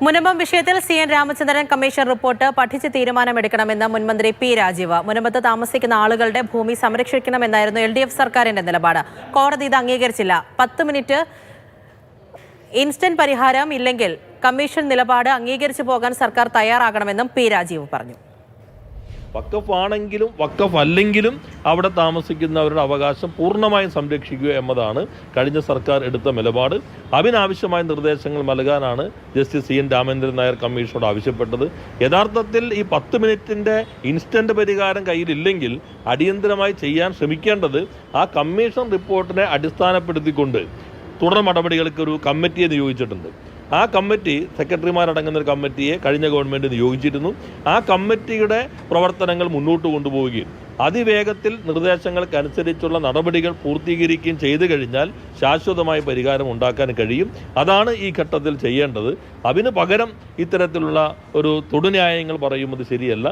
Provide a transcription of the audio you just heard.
മുനമ്പം വിഷയത്തിൽ CN Ramachandran commission report പഠിച്ച് തീരുമാനമെടുക്കണമെന്ന് മുൻമന്ത്രി പി രാജീവ്. മുനമ്പത്ത് താമസിക്കുന്ന ആളുകളുടെ ഭൂമി സംരക്ഷിക്കണമെന്നായിരുന്നു LDF സർക്കാരിന്റെ നിലപാട്. കോടതി ഇത് അംഗീകരിച്ചില്ല. 10 മിനിറ്റ് ഇൻസ്റ്റന്റ് പരിഹാരം ഇല്ലെങ്കിൽ കമ്മീഷൻ നിലപാട് അംഗീകരിച്ചു പോകാൻ സർക്കാർ തയ്യാറാകണമെന്നും പി രാജീവ് പറഞ്ഞു. വഖഫ് ആണെങ്കിലും വഖഫ് അല്ലെങ്കിലും അവിടെ താമസിക്കുന്നവരുടെ അവകാശം പൂർണ്ണമായും സംരക്ഷിക്കുക എന്നതാണ് കഴിഞ്ഞ സർക്കാർ എടുത്ത നിലപാട്. അതിനാവശ്യമായ നിർദ്ദേശങ്ങൾ നൽകാനാണ് ജസ്റ്റിസ് CN രാമചന്ദ്രൻ നായർ കമ്മീഷനോട് ആവശ്യപ്പെട്ടത്. യഥാർത്ഥത്തിൽ ഈ 10 മിനിറ്റിൻ്റെ ഇൻസ്റ്റന്റ് പരിഹാരം കയ്യിലില്ലെങ്കിൽ അടിയന്തരമായി ചെയ്യാൻ ശ്രമിക്കേണ്ടത് ആ കമ്മീഷൻ റിപ്പോർട്ടിനെ അടിസ്ഥാനപ്പെടുത്തിക്കൊണ്ട് തുടർ നടപടികൾക്ക് ഒരു കമ്മിറ്റിയെ നിയോഗിച്ചിട്ടുണ്ട്. ആ കമ്മിറ്റി സെക്രട്ടറിമാരടങ്ങുന്ന ഒരു കമ്മിറ്റിയെ കഴിഞ്ഞ ഗവൺമെൻറ് നിയോഗിച്ചിരുന്നു. ആ കമ്മിറ്റിയുടെ പ്രവർത്തനങ്ങൾ മുന്നോട്ട് കൊണ്ടുപോവുകയും അതിവേഗത്തിൽ നിർദ്ദേശങ്ങൾക്കനുസരിച്ചുള്ള നടപടികൾ പൂർത്തീകരിക്കുകയും ചെയ്തു കഴിഞ്ഞാൽ ശാശ്വതമായ പരിഹാരം ഉണ്ടാക്കാൻ കഴിയും. അതാണ് ഈ ഘട്ടത്തിൽ ചെയ്യേണ്ടത്. അതിന് പകരം ഇത്തരത്തിലുള്ള ഒരു തൊടുന്യായങ്ങൾ പറയുന്നത് ശരിയല്ല.